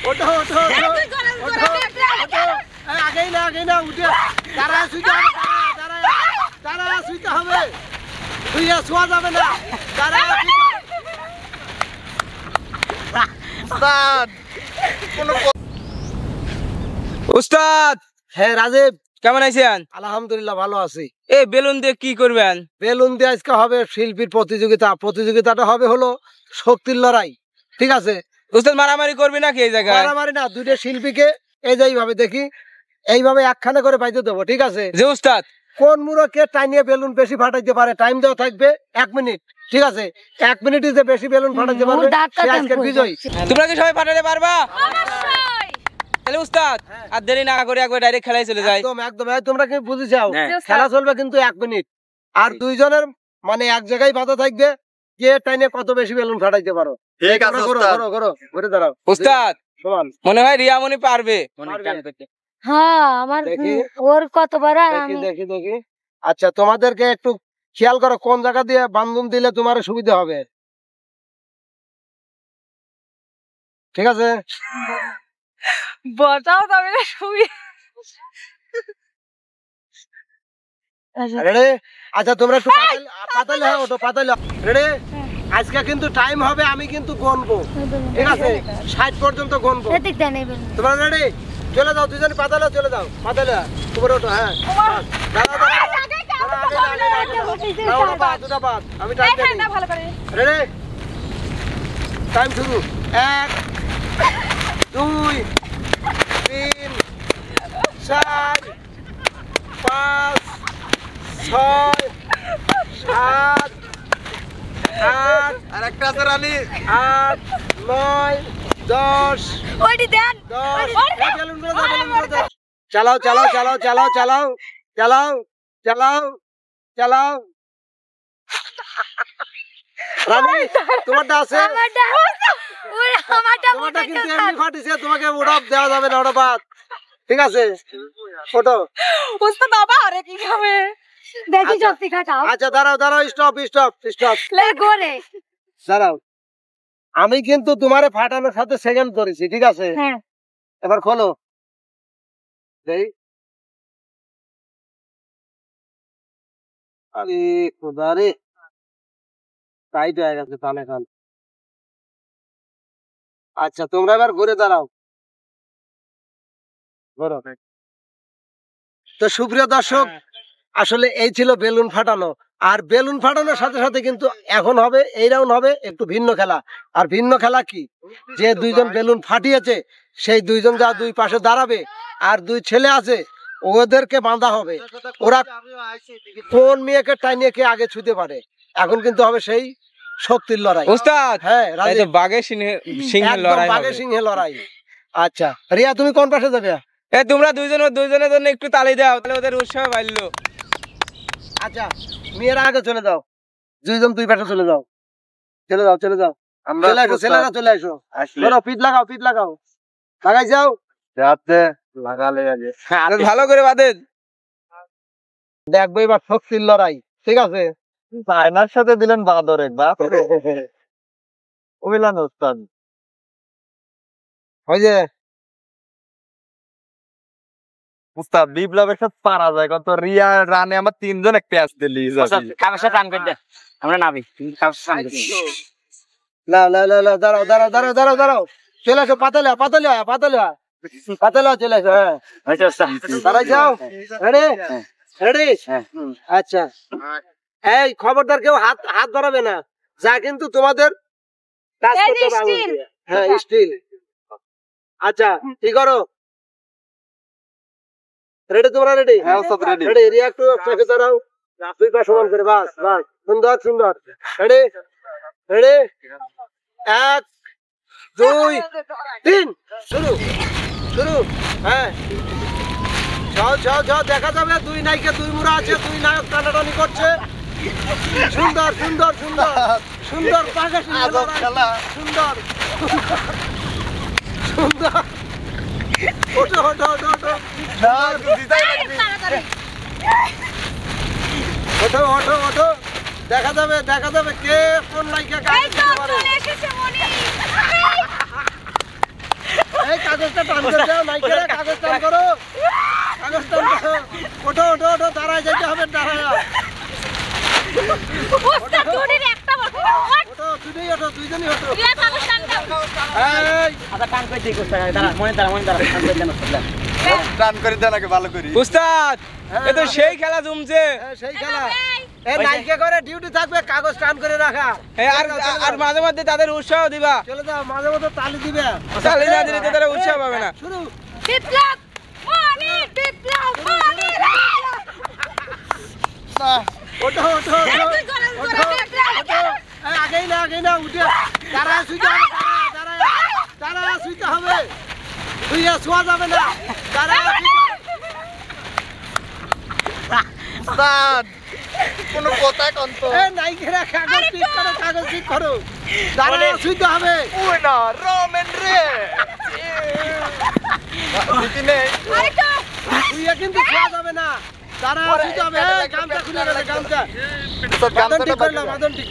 ওঠো ওঠো ওঠো আগেই না উঠে দাঁড়া শুইতে হবে দাঁড়া শুইতে হবে শুইয়া শোয়া যাবে না দাঁড়া উস্তাদ হ্যাঁ রাজীব কেমন আছেন? আলহামদুলিল্লাহ ভালো আছি। এই বেলুন দিয়ে কি করবেন? বেলুন দিয়ে আজকে হবে শিল্পীর প্রতিযোগিতাটা হবে হলো শক্তির লড়াই, ঠিক আছে? উস্তাদ মারামারি করবি নাকি এই জায়গায়? মারামারি না, দুইটা শিল্পীকে এই যে এইভাবে দেখি এইভাবে একখানে করে পাইতে দেবো, ঠিক আছে? যে উস্তাদ কোন মুরকে টাইনিয়ে বেলুন বেশি ফাটাইতে পারে টাইম দেওয়া থাকবে 1 মিনিট, ঠিক আছে? 1 মিনিটে যে বেশি বেলুন ফাটাইতে পারবে সে আজকের বিজয়ী। তোমরা কি সবাই ফাটাতে পারবা? তাহলে উস্তাদ আর দেরি না করে একবার ডাইরেক্ট খেলায় চলে যায়। একদম তোমরা কি বুঝে যাও, খেলা চলবে কিন্তু 1 মিনিট আর দুইজনের মানে এক জায়গায় বাধা থাকবে কে টাইনে কত বেশি বেলুন ফাটাইতে পারো। ঠিক আছে উস্তাদ, করো ঘুরে দাঁড়াও। উস্তাদ মনে হয় রিয়ামণি পারবে। হ্যাঁ আমার ওর কতবার দেখি আচ্ছা তোমাদেরকে একটু খেয়াল করো কোন জায়গা দিয়ে বান্ধন দিলে তোমার সুবিধা হবে, ঠিক আছে? বটাও তবে আচ্ছা তোমরা একটু পাতালে ওঠো পাতালে রেডি। আজকে কিন্তু টাইম হবে, আমি কিন্তু গণবো, ঠিক আছে? 60 পর্যন্ত গণবো। তোমরা রেডি? চলে যাও দুজন পাতালে, চলে যাও পাতালে, তোমার ওঠো। হ্যাঁ আমি রেডি, টাইম শুরু। 1 2 3 4 5 6 7 8 আরেকটা আছে রানী 8 9 10 ওইটি দেন 10 চালাও চালাও চালাও চালাও চালাও চালাও চালাও চালাও রানী তোমারটা আছে, তোমারটা কিন্তু এমনি ফাটিছে, তোমাকে ওটা দেওয়া যাবে না, ওটা বাদ, ঠিক আছে? ফটো উস্তাদ বাবা আরে কি খাবে দেখি শক্তি খাটাও। আচ্ছা দাঁড়াও স্টপ দাঁড়াও। আমি কিন্তু তোমারে ফাটানোর সাথে সেকেন্ড করেছি, ঠিক আছে? হ্যাঁ এবার খোলো দেই। আরে খোদা রে, টাইট হয়ে গেছে কানে কান। আচ্ছা তোমরা এবার ঘুরে দাঁড়াও। তো সুপ্রিয় দর্শক, আসলে এই ছিল বেলুন ফাটানো। আর বেলুন ফাটানোর সাথে সাথে কিন্তু এখন হবে এই রাউন্ড হবে একটু ভিন্ন খেলা। আর ভিন্ন খেলা কি, যে দুইজন বেলুন ফাটিয়েছে সেই দুইজন যা দুই পাশে দাঁড়াবে আর 2 ছেলে আছে ওদেরকে বাঁধা হবে, ওরা কোন মেয়েকে টাইনিয়ে কে আগে ছুঁতে পারে। এখন কিন্তু হবে সেই শক্তির লড়াই। উস্তাদ হ্যাঁ বাঘের সিংহের লড়াই, বাঘের সিংহের লড়াই। আচ্ছা রিয়া তুমি কোন পাশে যাবে? তোমরা দুইজনের জন্য একটু তালি দাও, তাহলে ওদের উৎসাহ বাড়লো। আচ্ছা মেয়েরা আগে চলে যাও, দুইজন দুই পাশে চলে যাও, চলে যাও ছেলেরা চলে আসো। পিঠ লাগাও লাগাই যাও, লাগালে ভালো করে বাঁধেন। দেখবো এবার শক্তির লড়াই, ঠিক আছে? চায়নার সাথে দিলেন বাদর একবার ওইলান উস্তাদ ওই যে উস্তাদ বিপ্লবের সাথে পারা যায় কত। রিয়া রানে আমার 3 জন এক প্যাচ দিলি আমরা নাবি দাঁড়াও চলে আসো পাতালে চলে আসো। হ্যাঁ যাও রেডি। আচ্ছা এই খবরদার কেউ হাত ধরাবে না, যা কিন্তু তোমাদের কাজ করতে হবে। হ্যাঁ স্টিল। আচ্ছা কি করো, রেডি? তোমরা রেডি? হ্যাঁ সব রেডি। রেডি রিয়া একটু চোখে দাঁড়াও, দুই পা সমান করে, বাস সুন্দর। রেডি 1 2 3 শুরু। হ্যাঁ যাও দেখা যাবে 2 নায়িকা 2 মুড়া আছে, 2 নায়ক টানাটানি করছে। সুন্দর পাকা সুন্দর ওঠো দেখা যাবে কে কোন নায়িকা দাও নাইকেরা কাগজ টান করো কাগজ টান করো ওঠো ওঠো ওঠো দাঁড়ায় যেতে হবে দাঁড়ায় উস্তাদ দুনির একটা বটে ওঠো দুইজনই ওঠো দুইজনই ওঠো রিয়া কাগজ টান দাও এই আচ্ছা টান করে ঠিক উস্তাদ দাঁড়া মনে দাঁড়া টান করে দেন উস্তাদ টান করে দেন আগে ভালো করে উস্তাদ এ তো সেই খেলা জমছে সেই খেলা এই নাইকে করে ডিউটি থাকবে কাগজ টান করে রাখা আর মাঝে মধ্যে তাদের উৎসাহ দিবা চলে যাও মাঝে মধ্যে তালি দিবে তাহলে না দিলে তো তারা উৎসাহ পাবে না শুরু বিপ্লব মনি বিপ্লব মনি ওঠো ওঠো ওঠো ওঠো ওঠো আগেই না উঠে দাঁড়া শুইতে হবে দাঁড়া শুইতে হবে শুইয়া শোয়া যাবে না দাঁড়া উস্তাদ কোন কথা কোন তো এ নাইকেরা কাগজ ঠিক করো দাঁড়া শুইতে হবে ওই না রমেন রে দিদি নেই আরেকটু শুইয়া কিন্তু শোয়া যাবে না দাঁড়া শুইতে হবে গামছা খুলে গেছে গামছা উস্তাদ মাদন ঠিক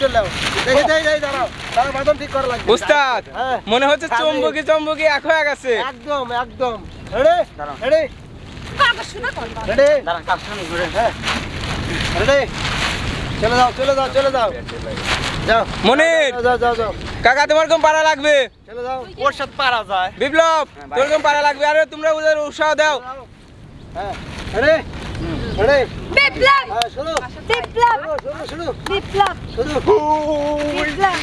করলাম দেখে যাই দাঁড়াও মাদন ঠিক করা লাগবে উস্তাদ হ্যাঁ। মনে হচ্ছে চুম্বকি এক হয়ে গেছে একদম রেডি কাগজ শুনে কোন রেডি দাঁড়া কাগজ টান করে রেডি চলে যাও যাও মনির যাও কাকা তোমার কোন পাড়া লাগবে চলে যাও ওর সাথে পারা যায় বিপ্লব তোর কোন পাড়া লাগবে আরে তোমরা ওদের উৎসাহ দাও হ্যাঁ রেডি বিপ্লব হ্যাঁ শুরু বিপ্লব বিপ্লব বিপ্লব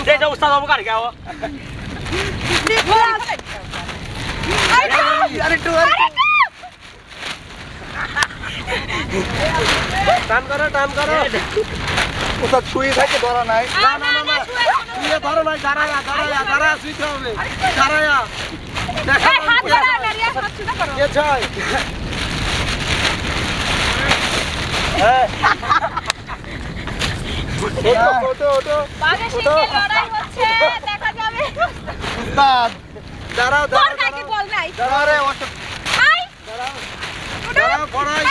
দে যাও উস্তাদ বাবু কার গাও বিপ্লব আরেকটু টান করো উস্তাদ শুয়ে থাকে ধরা নাই না শুয়ে ধরো নাই দাঁড়ায়া শুইতে হবে দাঁড়ায়া দেখা হাত ধরা না রিয়া হাত শুনে করো কে ছয় হ্যাঁ ওটো বাঘের সঙ্গে লড়াই হচ্ছে দেখা যাবে উস্তাদ দাঁড়াও তোর কাকে বল নাই দাঁড়াও ওটো আই দাঁড়াও পড়াই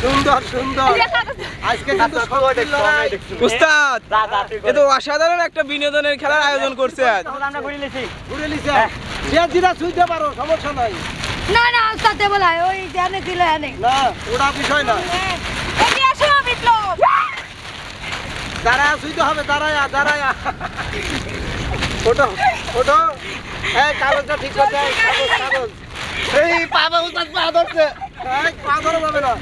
সুন্দর রিয়া কাগজ আজকে কিন্তু শক্তির লড়াই উস্তাদ যা এ তো অসাধারণ একটা বিনোদনের খেলার আয়োজন করছে আজ আমরা ঘুরে লিছি ঘুরে লিছে যে জিরা শুইতে পারো সমস্যা নাই না উস্তাদ দেব না ওই জানে দিল এনে না ওটা বিষয় না এই আসো বিপ্লব দাঁড়ায়া শুইতে হবে দাঁড়ায়া ওটো এই কাগজটা ঠিক করতে কাগজ এই বাবা উস্তাদ পা ধরছে এই পা ধরা যাবে না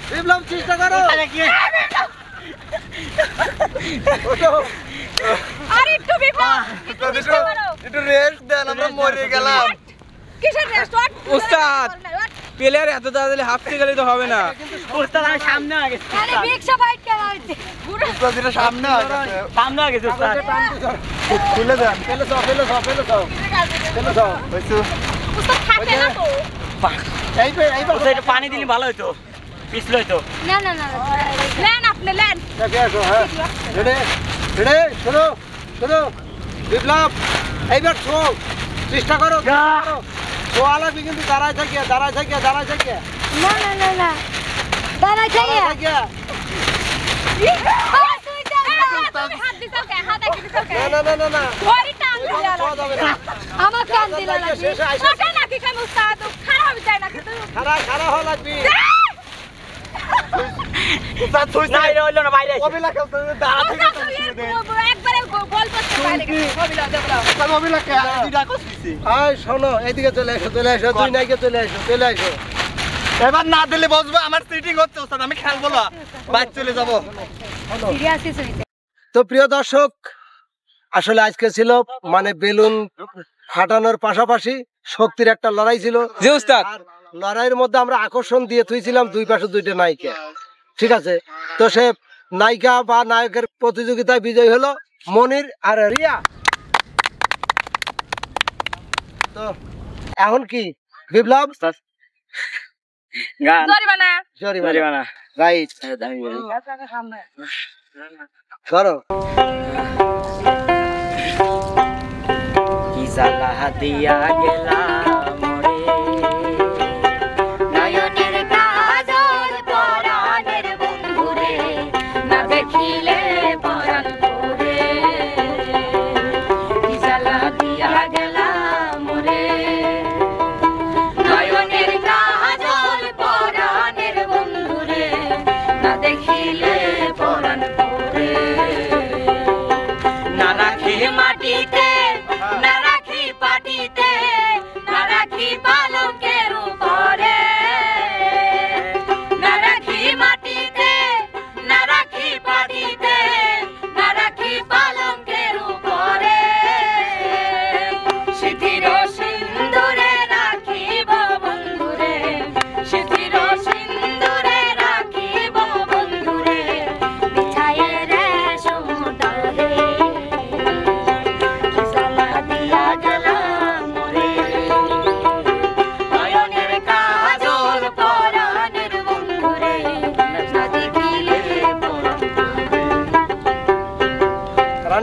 বিপ্লব চেষ্টা করো ওটো আর একটু বিপ্লব একটু চেষ্টা করো একটু রেস্ট দেন আমরা মরে গেলাম কিসের রেস্ট উস্তাদ প্লেয়ার এত তাড়াতাড়ি হাঁপতে গেলে তো হবে না উস্তাদ আমি সামনে আগে আরে রিকশা বাইক কেন হচ্ছে পুরো উস্তাদ এটা সামনে আছে সামনে আগে উস্তাদ খুলে দেন ফেলে যাও হইছো উস্তাদ থাকে না তো এইবার উস্তাদ একটু পানি দিলে ভালো হতো পিছলে হতো না লেন আপনি লেন দেখে আসো হ্যাঁ রেডি শুরু বিপ্লব এইবার শো চেষ্টা করো শোয়া লাগবে কিন্তু দাঁড়ায় থাকিয়া না দাঁড়াই থেকে হাত দিছাও কে হাত একটু দিছাও কে না ওরি টান দিলা শোয়া যাবে না আমার কান দিলা শেষে লাগি আইসা- ওটা নাকি কেন উস্তাদ খারাপ হয়ে যায় নাকি তুই খাড়া হওয়া লাগবে উস্তাদ শুইছে না এটা হইলো না বাইরে অবিলা খেলতে দাঁড়া থেকে একবারে গোল করতে পারে কবিলা দেবলা উস্তাদ অবিলা কে দুইটা কইছি আয় শোনো এইদিকে চলে আসো দুই নাইকে চলে আসো এবার না দিলে বসবো আমার সিটিং হচ্ছে উস্তাদ আমি খেলবো না বাইরে চলে যাব সিরিয়াসলি শুনিতে তো প্রিয় দর্শক আসলে আজকে ছিল মানে বেলুন ফাটানোর পাশাপাশি শক্তির একটা লড়াই ছিল জি উস্তাদ আর লড়াইয়ের মধ্যে আমরা আকর্ষণ দিয়ে থুইছিলাম দুই পাশে দুইটা নায়িকা ঠিক আছে তো সে নায়িকা বা নায়কের প্রতিযোগিতায় বিজয়ী হলো মনির আর রিয়া তো এখন কি বিপ্লব গান জরিমানা রাইট করো কি জালা দিয়া গেলাম রে নয়নের কাজল পরাণের বন্ধুরে না দেখিলে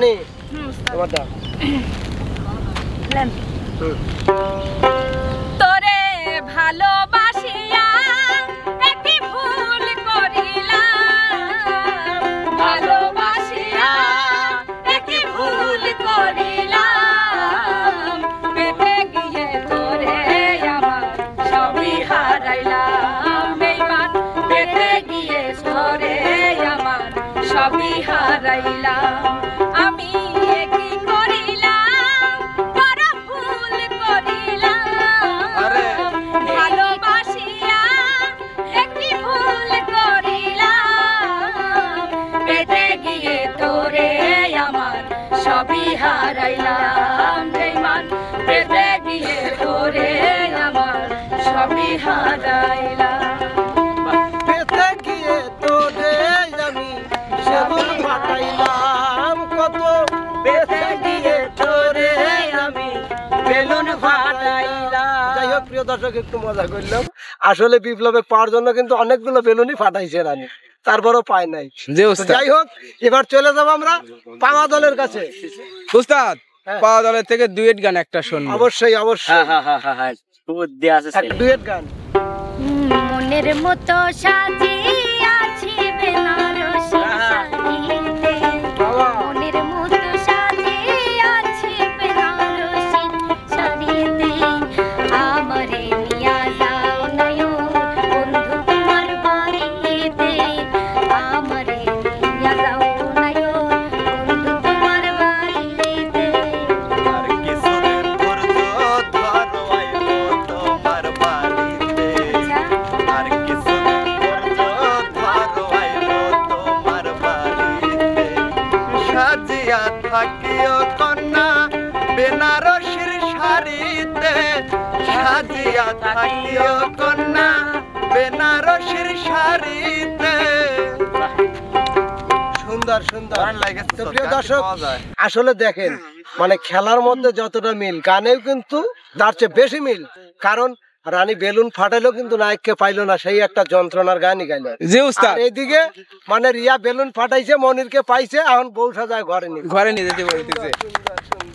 রানী উস্তাদ। তোমার দাও। নেন। তোরে ভালোবাসিয়া একই ভুল করিলাম, ভালোবাসিয়া একই ভুল করিলাম, পেতে গিয়ে তোরে আমার সবই হারাইলাম, বেঈমান পেতে গিয়ে তোরে আমার সবই হারাইলাম, আমি একই করিলাম, বড় ভুল করিলাম, ভালোবাসিয়া একই ভুল করিলাম, পেতে গিয়ে তোরে আমার সবই হারাইলাম, বেঈমান পেতে গিয়ে তোরে আমার সবই হারাইলাম। পেতে গিয়ে তোরে আমি সেগুন ফাটাইলাম কত, পেতে গিয়ে তোরে আমি বেলুন ফাটাইলাম। যাই হোক প্রিয় দর্শক, একটু মজা করলাম। আসলে বিপ্লবে পাওয়ার জন্য কিন্তু অনেকগুলো বেলুনই ফাটাইছে রানী, তারপরও পায় নাই। জি তো উস্তাদ। যাই হোক, এবার চলে যাবো আমরা পাওয়া দলের কাছে। উস্তাদ হ্যাঁ। পাওয়া দলের থেকে ডুয়েট গান একটা শুনবো। অবশ্যই অবশ্যই হ্যাঁ বুদ্ধি আছে এক ডুয়েট গান। মনের মতো সাজিয়াছি বেনারসি শাড়িতে, মনের মতো সাজিয়াছি বেনারসি শাড়িতে, আমারে নিয়া যাও নয়ন বন্ধু তোমার বাড়িতে, আমারে নিয়া যাও নয়ন বন্ধু তোমার বাড়িতে। আর কিছুদিন ধৈর্য ধরো আইবো তোমার বাড়িতে। আর কিছুদিন ধৈর্য ধরো আইবো তোমার বাড়িতে। সাজিয়া থাকিও কন্যা বেনারসির শাড়িতে, সাজিয়া থাকিও কন্যা বেনারসির শাড়িতে। সুন্দর সুন্দর। দারুণ লাগেছে তো তো, প্রিয় গানটি দর্শক, পাওয়া যায়। আসলে দেখেন মানে খেলার মধ্যে যতটা মিল, গানেও কিন্তু তার চেয়ে বেশি মিল। কারণ রানী বেলুন ফাটাইলো কিন্তু নায়ককে পাইলো না, সেই একটা যন্ত্রণার গানই গাইলো। জি উস্তাদ। আর এইদিকে মানে রিয়া বেলুন ফাটাইছে, মনিরকে পাইছে, এখন বউ সাজায় ঘরে নিয়ে। ঘরে নিয়ে যেতে বলতেছে।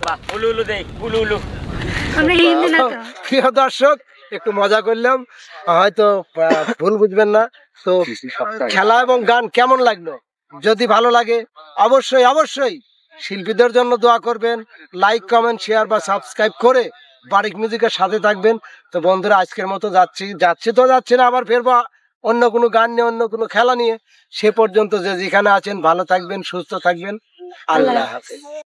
বাহ উলু উলু দেই উলু উলু আমরা হিন্দি না তো। প্রিয় দর্শক, একটু মজা করলাম, হয়তো ভুল বুঝবেন না। তো খেলা এবং গান কেমন লাগলো? যদি ভালো লাগে অবশ্যই অবশ্যই শিল্পীদের জন্য দোয়া করবেন, লাইক কমেন্ট শেয়ার বা সাবস্ক্রাইব করে বারিক মিউজিকের সাথে থাকবেন। তো বন্ধুরা, আজকের মতো যাচ্ছি না, আবার ফেরবো অন্য কোনো গান নিয়ে, অন্য কোনো খেলা নিয়ে। সে পর্যন্ত যে যেখানে আছেন ভালো থাকবেন, সুস্থ থাকবেন। আল্লাহ হাফেজ।